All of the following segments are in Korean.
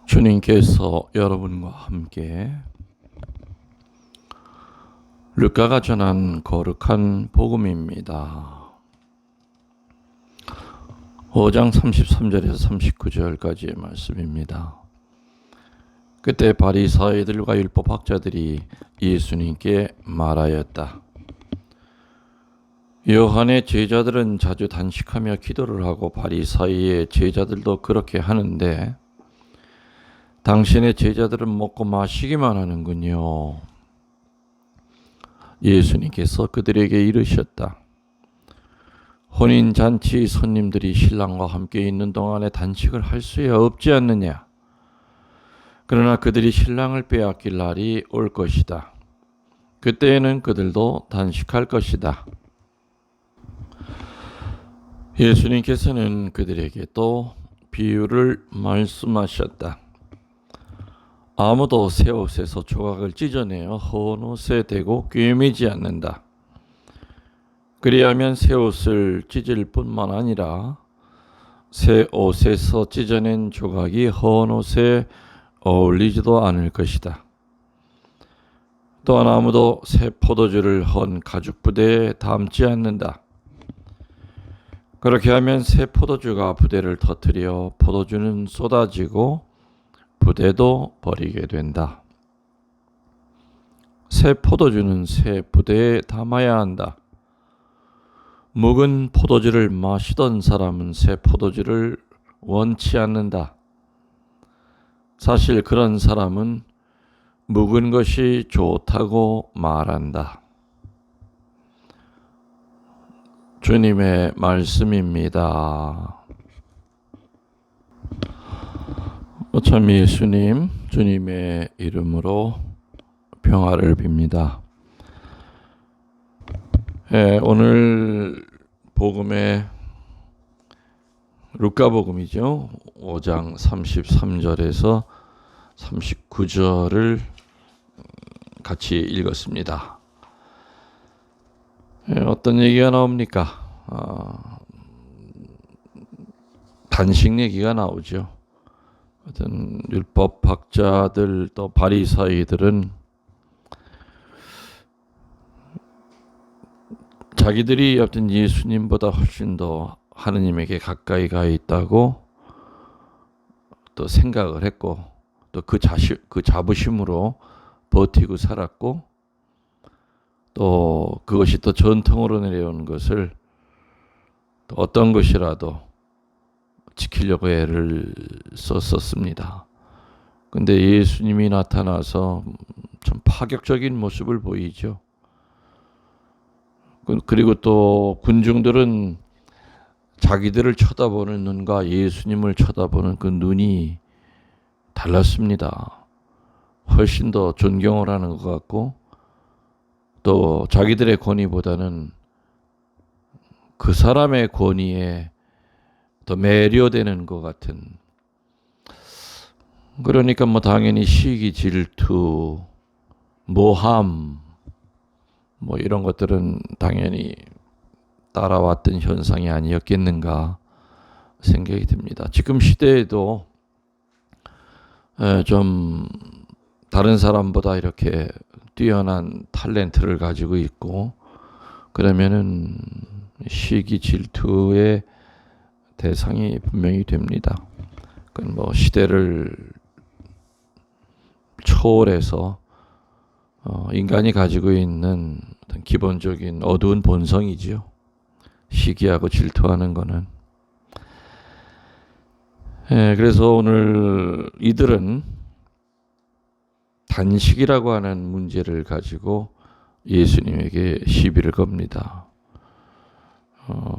주님께서 여러분과 함께 루카가 전한 거룩한 복음입니다. 5장 33절에서 39절까지의 말씀입니다. 그때 바리사이들과 율법학자들이 예수님께 말하였다. 요한의 제자들은 자주 단식하며 기도를 하고 바리사이의 제자들도 그렇게 하는데 당신의 제자들은 먹고 마시기만 하는군요. 예수님께서 그들에게 이르셨다. 혼인잔치 손님들이 신랑과 함께 있는 동안에 단식을 할 수야 없지 않느냐. 그러나 그들이 신랑을 빼앗길 날이 올 것이다. 그때에는 그들도 단식할 것이다. 예수님께서는 그들에게 또 비유를 말씀하셨다. 아무도 새 옷에서 조각을 찢어내어 헌 옷에 대고 꿰매지 않는다. 그리하면 새 옷을 찢을 뿐만 아니라 새 옷에서 찢어낸 조각이 헌 옷에 어울리지도 않을 것이다. 또한 아무도 새 포도주를 헌 가죽 부대에 담지 않는다. 그렇게 하면 새 포도주가 부대를 터뜨려 포도주는 쏟아지고 부대도 버리게 된다. 새 포도주는 새 부대에 담아야 한다. 묵은 포도주를 마시던 사람은 새 포도주를 원치 않는다. 사실 그런 사람은 묵은 것이 좋다고 말한다. 주님의 말씀입니다. 참 예수님, 주님의 이름으로 평화를 빕니다. 오늘 복음의 루카복음이죠. 5장 33절에서 39절을 같이 읽었습니다. 어떤 얘기가 나옵니까? 단식 얘기가 나오죠. 어떤 율법학자들 또 바리사이들은 자기들이 어떤 예수님보다 훨씬 더 하느님에게 가까이 가 있다고 또 생각을 했고 또 그 자부심으로 버티고 살았고 또 그것이 또 전통으로 내려오는 것을 또 어떤 것이라도 지키려고 애를 썼었습니다. 근데 예수님이 나타나서 좀 파격적인 모습을 보이죠. 그리고 또 군중들은 자기들을 쳐다보는 눈과 예수님을 쳐다보는 그 눈이 달랐습니다. 훨씬 더 존경을 하는 것 같고 또 자기들의 권위보다는 그 사람의 권위에 더 매료되는 것 같은, 그러니까 뭐 당연히 시기, 질투, 모함 뭐 이런 것들은 당연히 따라왔던 현상이 아니었겠는가 생각이 듭니다. 지금 시대에도 좀 다른 사람보다 이렇게 뛰어난 탤런트를 가지고 있고 그러면은 시기, 질투의 대상이 분명히 됩니다. 그건 뭐 시대를 초월해서 인간이 가지고 있는 어떤 기본적인 어두운 본성이지요. 시기하고 질투하는 거는. 그래서 오늘 이들은 단식이라고 하는 문제를 가지고 예수님에게 시비를 겁니다.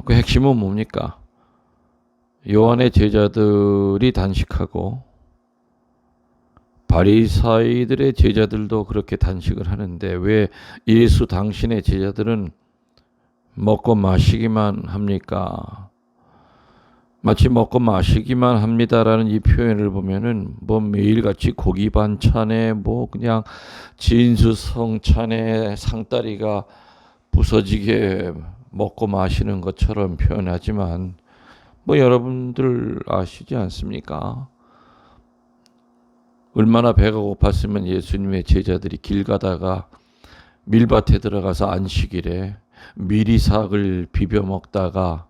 그 핵심은 뭡니까? 요한의 제자들이 단식하고 바리사이들의 제자들도 그렇게 단식을 하는데 왜 예수 당신의 제자들은 먹고 마시기만 합니까? 마치 먹고 마시기만 합니다라는 이 표현을 보면은 뭐 매일같이 고기 반찬에 뭐 그냥 진수성찬에 상다리가 부서지게 먹고 마시는 것처럼 표현하지만 뭐 여러분들 아시지 않습니까? 얼마나 배가 고팠으면 예수님의 제자들이 길 가다가 밀밭에 들어가서 안식일에 미리삭을 비벼 먹다가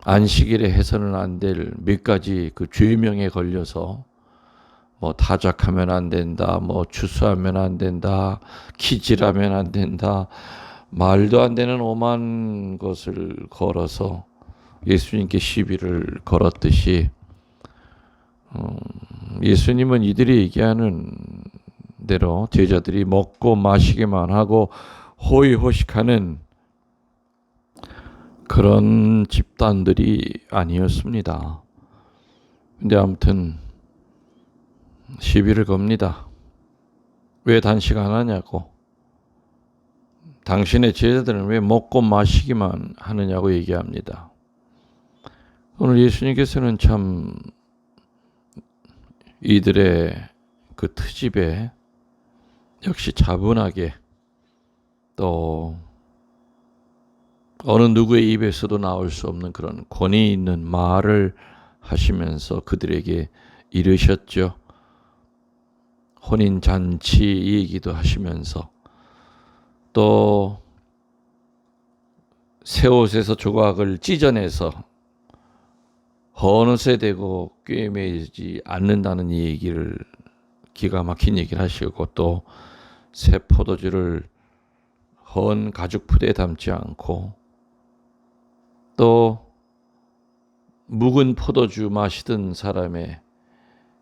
안식일에 해서는 안 될 몇 가지 그 죄명에 걸려서 뭐 타작하면 안 된다, 뭐 추수하면 안 된다, 키질하면 안 된다, 말도 안 되는 오만 것을 걸어서 예수님께 시비를 걸었듯이 예수님은 이들이 얘기하는 대로 제자들이 먹고 마시기만 하고 호의호식하는 그런 집단들이 아니었습니다. 근데 아무튼 시비를 겁니다. 왜 단식 안 하냐고. 당신의 제자들은 왜 먹고 마시기만 하느냐고 얘기합니다. 오늘 예수님께서는 참 이들의 그 트집에 역시 차분하게 또 어느 누구의 입에서도 나올 수 없는 그런 권위 있는 말을 하시면서 그들에게 이르셨죠. 혼인잔치 얘기도 하시면서 또 새 옷에서 조각을 찢어내서 어느새 되고 꿰매지 않는다는 얘기를 기가 막힌 얘기를 하시고 또 새 포도주를 헌 가죽 푸대에 담지 않고 또 묵은 포도주 마시던 사람의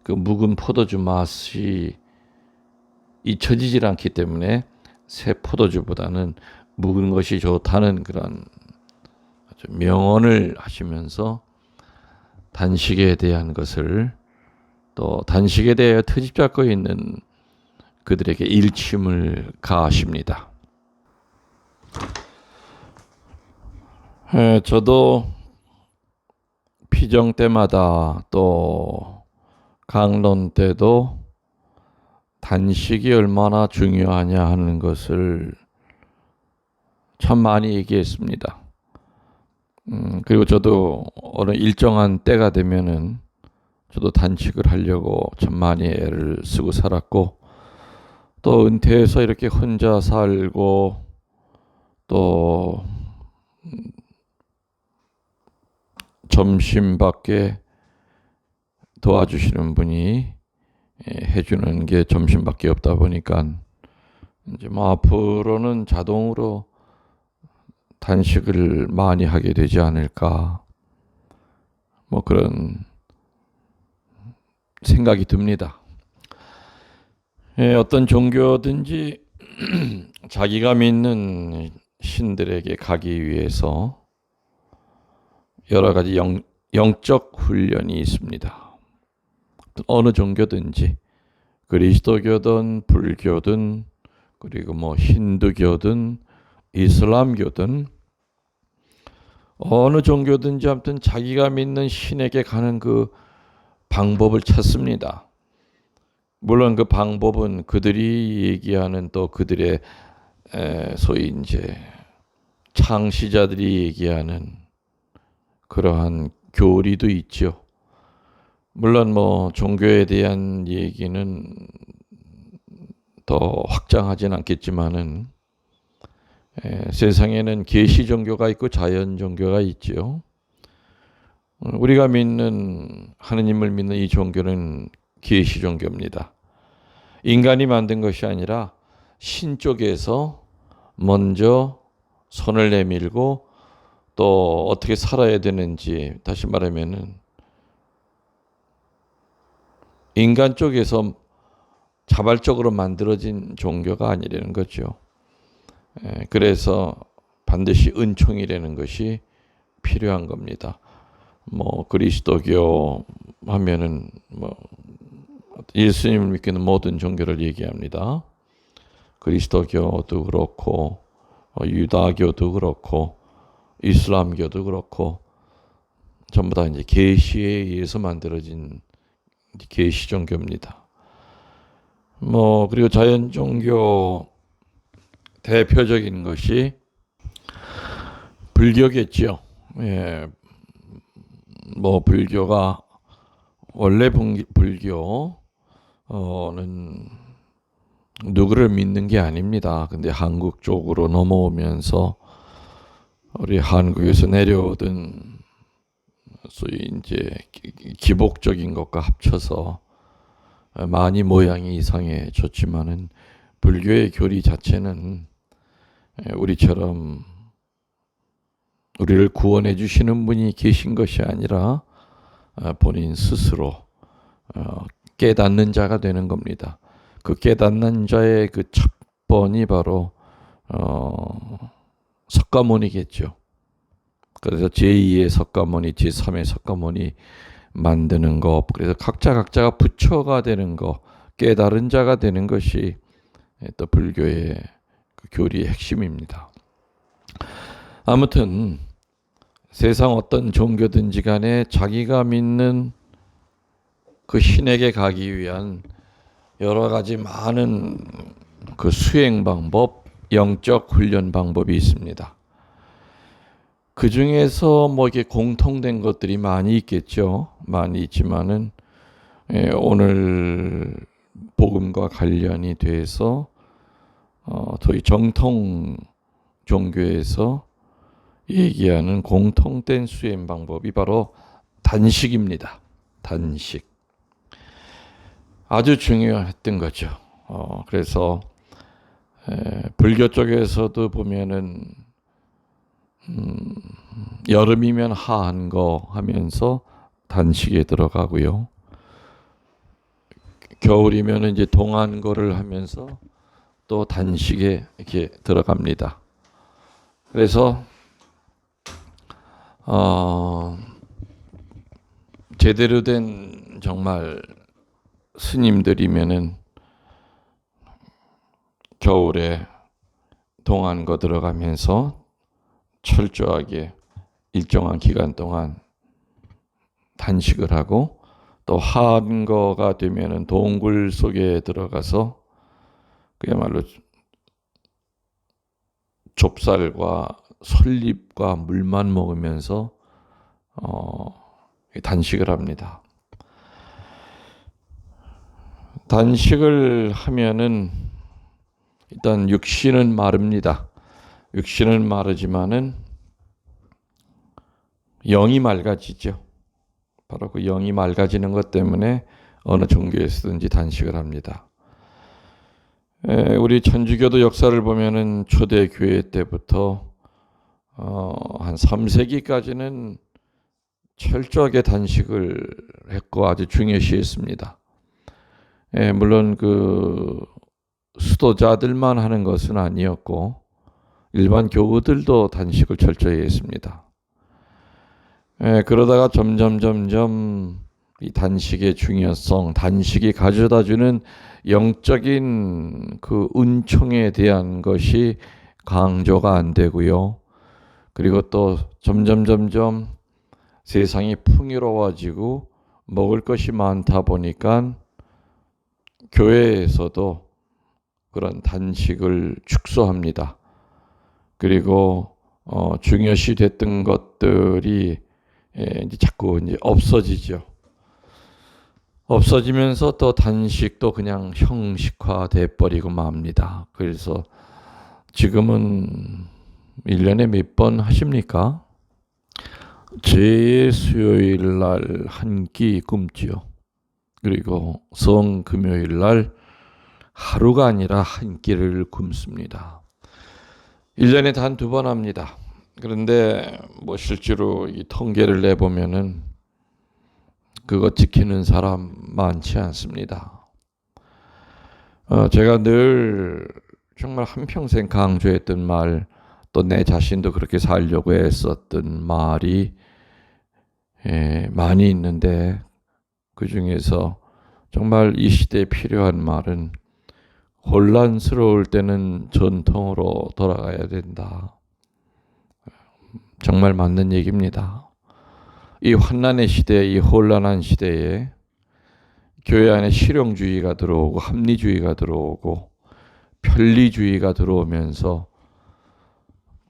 그 묵은 포도주 맛이 잊혀지질 않기 때문에 새 포도주보다는 묵은 것이 좋다는 그런 아주 명언을 하시면서 단식에 대한 것을 또 단식에 대해 트집 잡고 있는 그들에게 일침을 가하십니다. 저도 피정 때마다 또 강론 때도 단식이 얼마나 중요하냐 하는 것을 참 많이 얘기했습니다. 그리고 저도 어느 일정한 때가 되면은 저도 단식을 하려고 참 많이 애를 쓰고 살았고 또 은퇴해서 이렇게 혼자 살고 또 점심밖에 도와주시는 분이 해주는 게 점심밖에 없다 보니까 이제 뭐 앞으로는 자동으로 단식을 많이 하게 되지 않을까 뭐 그런 생각이 듭니다. 어떤 종교든지 자기가 믿는 신들에게 가기 위해서 여러 가지 영적 훈련이 있습니다. 어느 종교든지 그리스도교든 불교든 그리고 뭐 힌두교든 이슬람교든 어느 종교든지 아무튼 자기가 믿는 신에게 가는 그 방법을 찾습니다. 물론 그 방법은 그들이 얘기하는 또 그들의 소위 이제 창시자들이 얘기하는 그러한 교리도 있죠. 물론 뭐 종교에 대한 얘기는 더 확장하진 않겠지만은 세상에는 계시 종교가 있고 자연 종교가 있죠. 우리가 믿는 하느님을 믿는 이 종교는 계시 종교입니다. 인간이 만든 것이 아니라 신 쪽에서 먼저 손을 내밀고 또 어떻게 살아야 되는지 다시 말하면은 인간 쪽에서 자발적으로 만들어진 종교가 아니라는 거죠. 그래서 반드시 은총이라는 것이 필요한 겁니다. 뭐 그리스도교 하면은 뭐 예수님을 믿기는 모든 종교를 얘기합니다. 그리스도교도 그렇고 유다교도 그렇고 이슬람교도 그렇고 전부 다 이제 계시에 의해서 만들어진 계시 종교입니다. 뭐 그리고 자연 종교 대표적인 것이 불교겠죠. 뭐 불교가 원래 불교는 누구를 믿는 게 아닙니다. 근데 한국 쪽으로 넘어오면서 우리 한국에서 내려오던 소위 이제 기복적인 것과 합쳐서 많이 모양이 이상해졌지만은 불교의 교리 자체는 우리처럼 우리를 구원해 주시는 분이 계신 것이 아니라 본인 스스로 깨닫는 자가 되는 겁니다. 그 깨닫는 자의 그 첩본이 바로 석가모니겠죠. 그래서 제2의 석가모니, 제3의 석가모니 만드는 것, 그래서 각자가 부처가 되는 것, 깨달은 자가 되는 것이 또 불교의 그 교리의 핵심입니다. 아무튼 세상 어떤 종교든지 간에 자기가 믿는 그 신에게 가기 위한 여러 가지 많은 그 수행 방법, 영적 훈련 방법이 있습니다. 그 중에서 뭐 이게 공통된 것들이 많이 있겠죠. 많이 있지만은 오늘 복음과 관련이 돼서 저희 정통 종교에서 얘기하는 공통된 수행 방법이 바로 단식입니다. 단식. 아주 중요했던 거죠. 그래서 불교 쪽에서도 보면은 여름이면 하한 거 하면서 단식에 들어가고요. 겨울이면 이제 동한 거를 하면서 또 단식에 이렇게 들어갑니다. 그래서 제대로 된 정말 스님들이면은 겨울에 동한 거 들어가면서 철저하게 일정한 기간 동안 단식을 하고 또 하한 거가 되면은 동굴 속에 들어가서 그야말로 좁쌀과 솔잎과 물만 먹으면서 단식을 합니다. 단식을 하면은 일단 육신은 마릅니다. 육신은 마르지만은 영이 맑아지죠. 바로 그 영이 맑아지는 것 때문에 어느 종교에서든지 단식을 합니다. 우리 천주교도 역사를 보면은 초대 교회 때부터 한 3세기까지는 철저하게 단식을 했고 아주 중요시했습니다. 물론 그 수도자들만 하는 것은 아니었고 일반 교우들도 단식을 철저히 했습니다. 그러다가 점점 이 단식의 중요성, 단식이 가져다주는 영적인 그 은총에 대한 것이 강조가 안 되고요. 그리고 또 점점 세상이 풍요로워지고 먹을 것이 많다 보니까 교회에서도 그런 단식을 축소합니다. 그리고 중요시 됐던 것들이 이제 자꾸 이제 없어지죠. 없어지면서 또 단식도 그냥 형식화돼 버리고 맙니다. 그래서 지금은 1년에 몇 번 하십니까? 제 수요일 날 한 끼 굶지요. 그리고 성금요일 날 하루가 아니라 한 끼를 굶습니다. 1년에 단 2번 합니다. 그런데 뭐 실제로 이 통계를 내보면은 그거 지키는 사람 많지 않습니다. 제가 늘 정말 한평생 강조했던 말, 또 내 자신도 그렇게 살려고 했었던 말이 많이 있는데 그 중에서 정말 이 시대에 필요한 말은 혼란스러울 때는 전통으로 돌아가야 된다. 정말 맞는 얘기입니다. 이 환난의 시대, 이 혼란한 시대에 교회 안에 실용주의가 들어오고 합리주의가 들어오고 편리주의가 들어오면서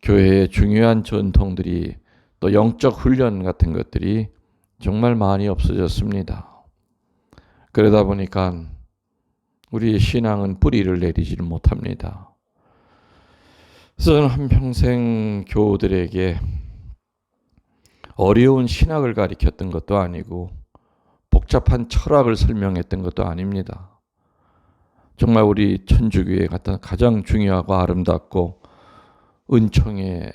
교회의 중요한 전통들이 또 영적 훈련 같은 것들이 정말 많이 없어졌습니다. 그러다 보니까 우리의 신앙은 뿌리를 내리지를 못합니다. 그래서 저는 한평생 교우들에게 어려운 신학을 가르쳤던 것도 아니고 복잡한 철학을 설명했던 것도 아닙니다. 정말 우리 천주교회 같은 가장 중요하고 아름답고 은총의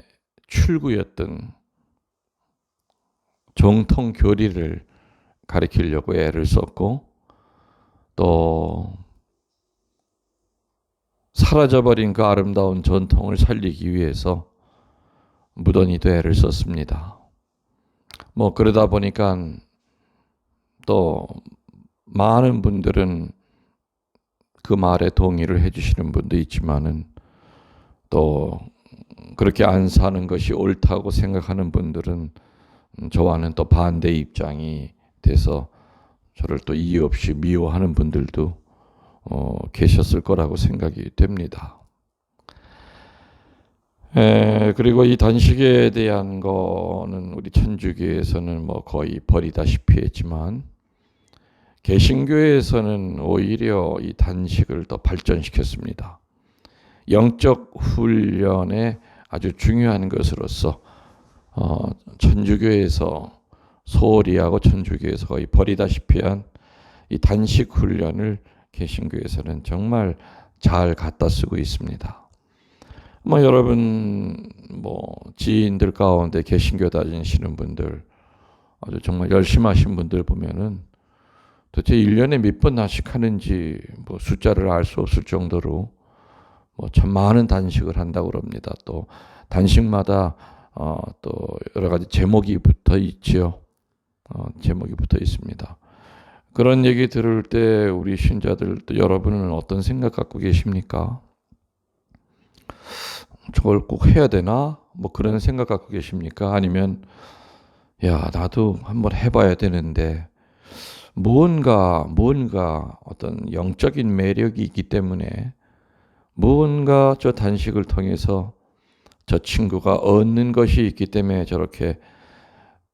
출구였던 정통 교리를 가르치려고 애를 썼고 또 사라져버린 그 아름다운 전통을 살리기 위해서 무던히도 애를 썼습니다. 그러다 보니까 또 많은 분들은 그 말에 동의를 해주시는 분도 있지만은 또 그렇게 안 사는 것이 옳다고 생각하는 분들은 저와는 또 반대 입장이 돼서 저를 또 이유 없이 미워하는 분들도 계셨을 거라고 생각이 됩니다. 그리고 이 단식에 대한 거는 우리 천주교에서는 거의 버리다시피 했지만 개신교에서는 오히려 이 단식을 더 발전시켰습니다. 영적 훈련의 아주 중요한 것으로서 천주교에서 소홀히 하고 천주교에서 거의 버리다시피 한 이 단식 훈련을 개신교에서는 정말 잘 갖다 쓰고 있습니다. 여러분 지인들 가운데 개신교 다니시는 분들 아주 정말 열심히 하신 분들 보면은 도대체 1년에 몇 번 단식하는지 숫자를 알 수 없을 정도로 참 많은 단식을 한다고 그럽니다. 또 단식마다 또 여러 가지 제목이 붙어 있지요. 제목이 붙어 있습니다. 그런 얘기 들을 때 우리 신자들 또 여러분은 어떤 생각 갖고 계십니까? 저걸 꼭 해야 되나? 그런 생각 갖고 계십니까? 아니면 야 나도 한번 해봐야 되는데 뭔가 어떤 영적인 매력이 있기 때문에 무언가 저 단식을 통해서 저 친구가 얻는 것이 있기 때문에 저렇게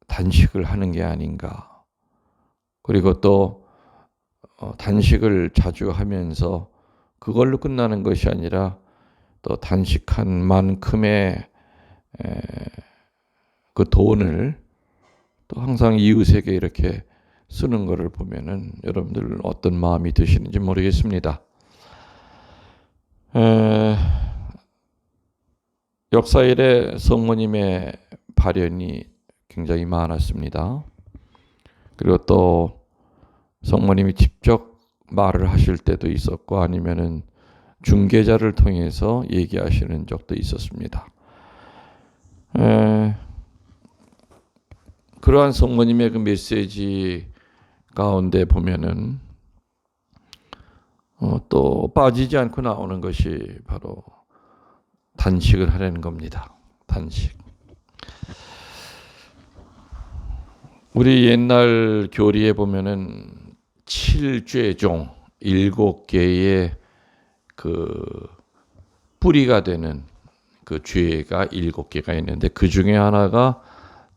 단식을 하는 게 아닌가. 그리고 또 단식을 자주 하면서 그걸로 끝나는 것이 아니라 또 단식한 만큼의 그 돈을 또 항상 이웃에게 이렇게 쓰는 것을 보면은 여러분들 어떤 마음이 드시는지 모르겠습니다. 역사 이래 성모님의 발현이 굉장히 많았습니다. 그리고 또 성모님이 직접 말을 하실 때도 있었고 아니면은 중개자를 통해서 얘기하시는 적도 있었습니다. 그러한 성모님의 그 메시지 가운데 보면은 또 빠지지 않고 나오는 것이 바로 단식을 하려는 겁니다. 단식. 우리 옛날 교리에 보면은 7죄종 7개의 그 뿌리가 되는 그 죄가 7개가 있는데 그 중에 하나가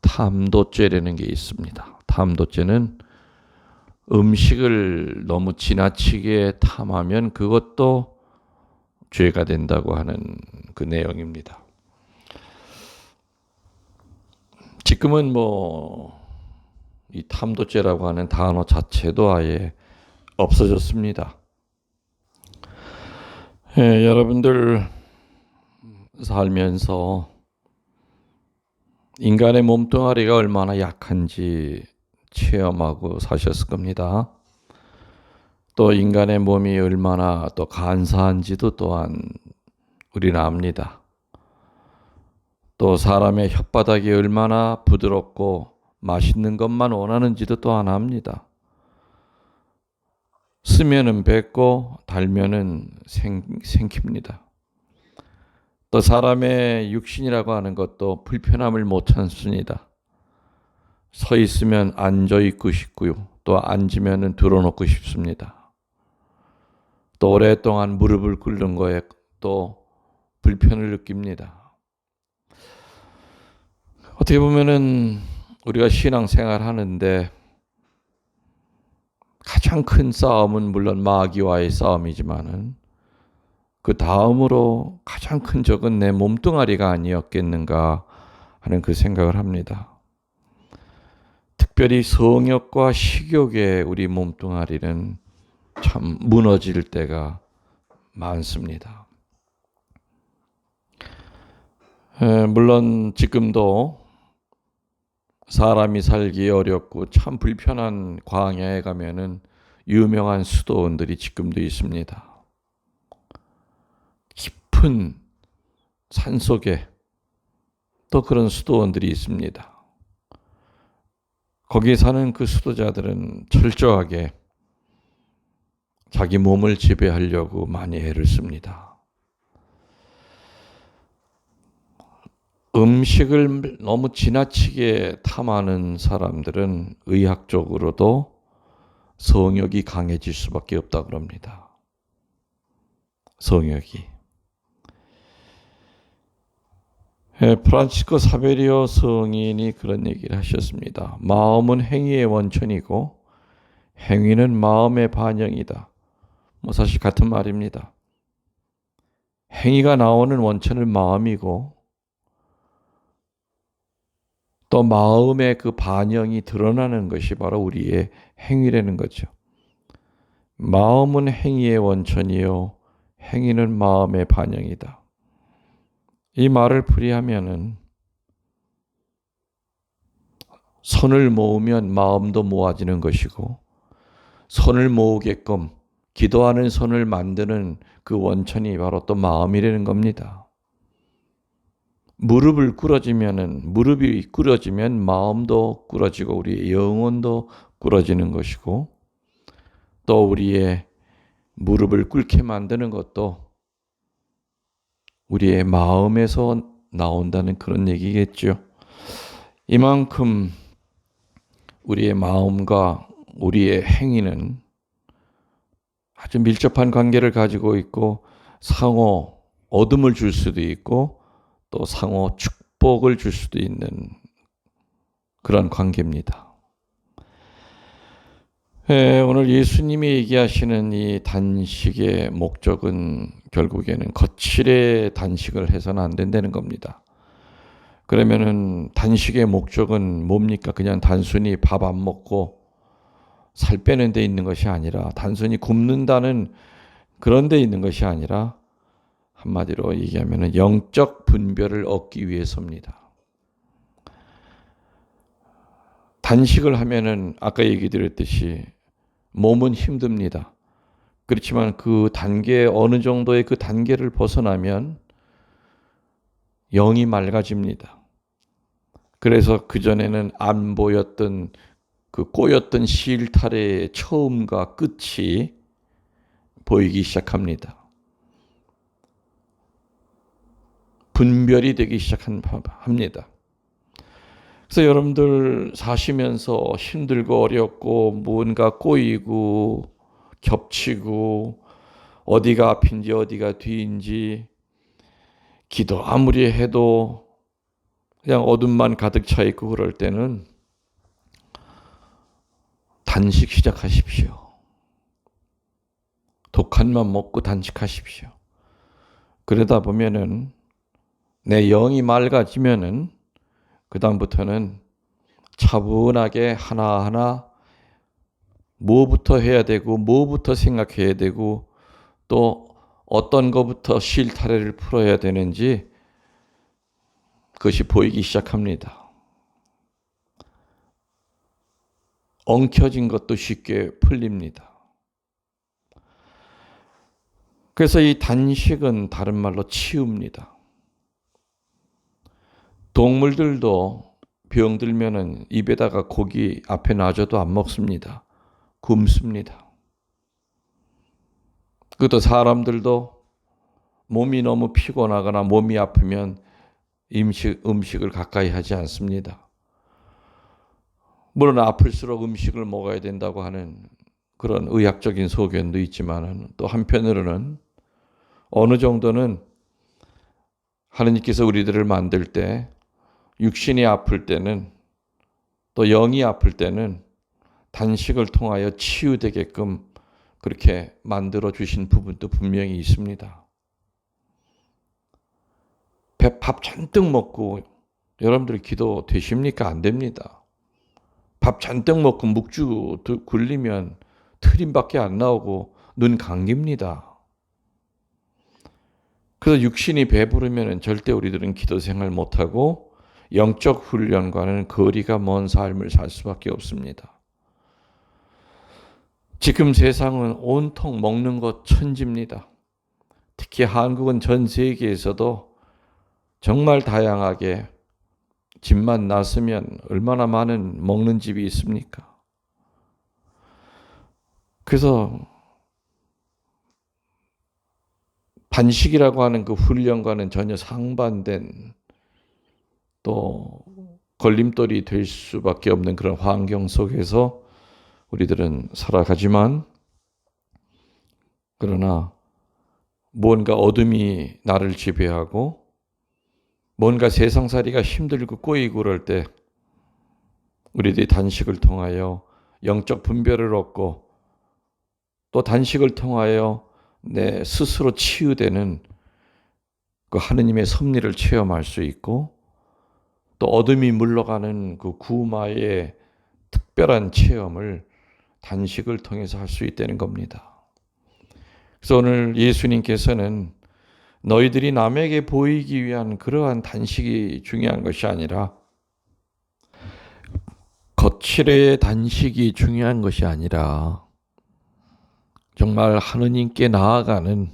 탐도죄라는 게 있습니다. 탐도죄는 음식을 너무 지나치게 탐하면 그것도 죄가 된다고 하는 그 내용입니다. 지금은 이 탐도죄라고 하는 단어 자체도 아예 없어졌습니다. 여러분들 살면서 인간의 몸뚱아리가 얼마나 약한지 체험하고 사셨을 겁니다. 또 인간의 몸이 얼마나 또 간사한지도 또한 우리는 압니다. 또 사람의 혓바닥이 얼마나 부드럽고 맛있는 것만 원하는지도 또한 압니다. 쓰면은 뱉고 달면은 생깁니다. 또 사람의 육신이라고 하는 것도 불편함을 못 참습니다. 서 있으면 앉아 있고 싶고요. 또 앉으면은 들어놓고 싶습니다. 또 오랫동안 무릎을 꿇는 거에 또 불편을 느낍니다. 어떻게 보면은 우리가 신앙생활 하는데 가장 큰 싸움은 물론 마귀와의 싸움이지만은 그 다음으로 가장 큰 적은 내 몸뚱아리가 아니었겠는가 하는 그 생각을 합니다. 특별히 성욕과 식욕에 우리 몸뚱아리는 참 무너질 때가 많습니다. 물론 지금도 사람이 살기 어렵고 참 불편한 광야에 가면은 유명한 수도원들이 지금도 있습니다. 깊은 산속에 또 그런 수도원들이 있습니다. 거기에 사는 그 수도자들은 철저하게 자기 몸을 지배하려고 많이 애를 씁니다. 음식을 너무 지나치게 탐하는 사람들은 의학적으로도 성욕이 강해질 수밖에 없다고 그럽니다. 성욕이. 프란치스코 사베리오 성인이 그런 얘기를 하셨습니다. 마음은 행위의 원천이고 행위는 마음의 반영이다. 사실 같은 말입니다. 행위가 나오는 원천은 마음이고 또 마음의 그 반영이 드러나는 것이 바로 우리의 행위라는 거죠. 마음은 행위의 원천이요 행위는 마음의 반영이다. 이 말을 풀이하면은 손을 모으면 마음도 모아지는 것이고 손을 모으게끔 기도하는 손을 만드는 그 원천이 바로 또 마음이라는 겁니다. 무릎이 꿇어지면 마음도 꿇어지고 우리의 영혼도 꿇어지는 것이고 또 우리의 무릎을 꿇게 만드는 것도 우리의 마음에서 나온다는 그런 얘기겠죠. 이만큼 우리의 마음과 우리의 행위는 아주 밀접한 관계를 가지고 있고 상호 어둠을 줄 수도 있고 또 상호 축복을 줄 수도 있는 그런 관계입니다. 오늘 예수님이 얘기하시는 이 단식의 목적은 결국에는 거칠의 단식을 해서는 안 된다는 겁니다. 그러면은 단식의 목적은 뭡니까? 그냥 단순히 밥 안 먹고 살 빼는 데 있는 것이 아니라 단순히 굶는다는 그런 데 있는 것이 아니라 한마디로 얘기하면 영적 분별을 얻기 위해서입니다. 단식을 하면은 아까 얘기 드렸듯이 몸은 힘듭니다. 그렇지만 그 단계 어느 정도의 그 단계를 벗어나면 영이 맑아집니다. 그래서 그전에는 안 보였던 그 꼬였던 실타래의 처음과 끝이 보이기 시작합니다. 분별이 되기 시작합니다. 그래서 여러분들 사시면서 힘들고 어렵고 뭔가 꼬이고 겹치고 어디가 앞인지 어디가 뒤인지 기도 아무리 해도 그냥 어둠만 가득 차 있고 그럴 때는 단식 시작하십시오. 독한만 먹고 단식하십시오. 그러다 보면은 내 영이 맑아지면은 그다음부터는 차분하게 하나하나 뭐부터 해야 되고 뭐부터 생각해야 되고 또 어떤 것부터 실타래를 풀어야 되는지 그것이 보이기 시작합니다. 엉켜진 것도 쉽게 풀립니다. 그래서 이 단식은 다른 말로 치유입니다. 동물들도 병들면은 입에다가 고기 앞에 놔줘도 안 먹습니다. 굶습니다. 그것도 사람들도 몸이 너무 피곤하거나 몸이 아프면 음식을 가까이 하지 않습니다. 물론 아플수록 음식을 먹어야 된다고 하는 그런 의학적인 소견도 있지만 또 한편으로는 어느 정도는 하느님께서 우리들을 만들 때 육신이 아플 때는 또 영이 아플 때는 단식을 통하여 치유되게끔 그렇게 만들어 주신 부분도 분명히 있습니다. 밥 잔뜩 먹고 여러분들 기도 되십니까? 안 됩니다. 밥 잔뜩 먹고 묵주 굴리면 트림밖에 안 나오고 눈 감깁니다. 그래서 육신이 배부르면 절대 우리들은 기도 생활 못하고 영적 훈련과는 거리가 먼 삶을 살 수밖에 없습니다. 지금 세상은 온통 먹는 것 천지입니다. 특히 한국은 전 세계에서도 정말 다양하게 집만 났으면 얼마나 많은 먹는 집이 있습니까? 그래서 단식이라고 하는 그 훈련과는 전혀 상반된 또 걸림돌이 될 수밖에 없는 그런 환경 속에서 우리들은 살아가지만, 그러나 뭔가 어둠이 나를 지배하고 뭔가 세상살이가 힘들고 꼬이고 그럴 때 우리들이 단식을 통하여 영적 분별을 얻고 또 단식을 통하여 내 스스로 치유되는 그 하느님의 섭리를 체험할 수 있고 또 어둠이 물러가는 그 구마의 특별한 체험을 단식을 통해서 할 수 있다는 겁니다. 그래서 오늘 예수님께서는 너희들이 남에게 보이기 위한 그러한 단식이 중요한 것이 아니라, 거칠의 단식이 중요한 것이 아니라 정말 하느님께 나아가는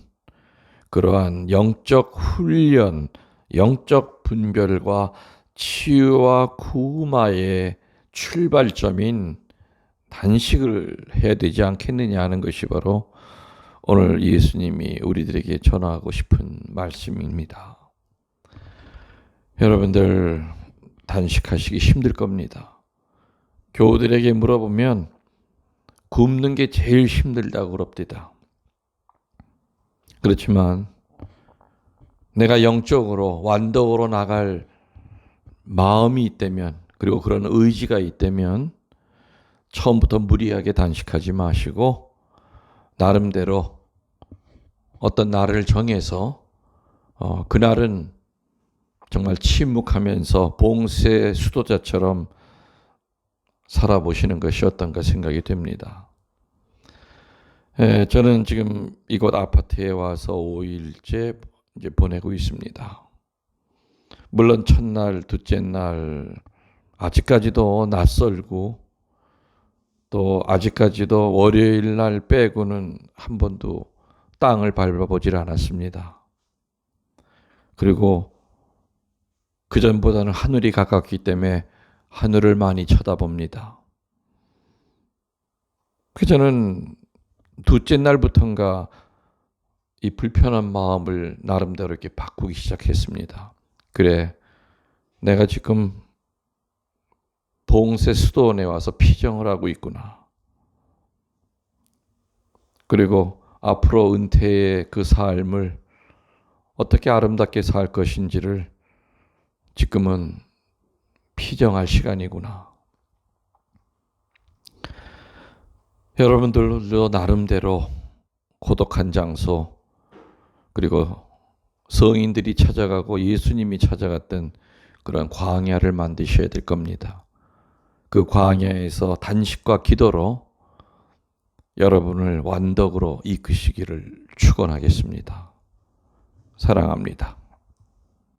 그러한 영적 훈련, 영적 분별과 치유와 구마의 출발점인 단식을 해야 되지 않겠느냐 하는 것이 바로 오늘 예수님이 우리들에게 전하고 싶은 말씀입니다. 여러분들 단식하시기 힘들 겁니다. 교우들에게 물어보면 굶는 게 제일 힘들다고 그럽니다. 그렇지만 내가 영적으로 완덕으로 나갈 마음이 있다면, 그리고 그런 의지가 있다면 처음부터 무리하게 단식하지 마시고 나름대로 어떤 날을 정해서 그날은 정말 침묵하면서 봉쇄 수도자처럼 살아보시는 것이 어떤가 생각이 됩니다. 저는 지금 이곳 아파트에 와서 5일째 이제 보내고 있습니다. 물론 첫날, 둘째 날 아직까지도 낯설고 또 아직까지도 월요일 날 빼고는 한 번도 땅을 밟아보질 않았습니다. 그리고 그전보다는 하늘이 가깝기 때문에 하늘을 많이 쳐다봅니다. 저는 둘째 날부터인가 이 불편한 마음을 나름대로 이렇게 바꾸기 시작했습니다. 그래, 내가 지금 봉쇄 수도원에 와서 피정을 하고 있구나. 그리고 앞으로 은퇴의 그 삶을 어떻게 아름답게 살 것인지를 지금은 피정할 시간이구나. 여러분들도 나름대로 고독한 장소, 그리고 성인들이 찾아가고 예수님이 찾아갔던 그런 광야를 만드셔야 될 겁니다. 그 광야에서 단식과 기도로 여러분을 완덕으로 이끄시기를 축원하겠습니다. 사랑합니다.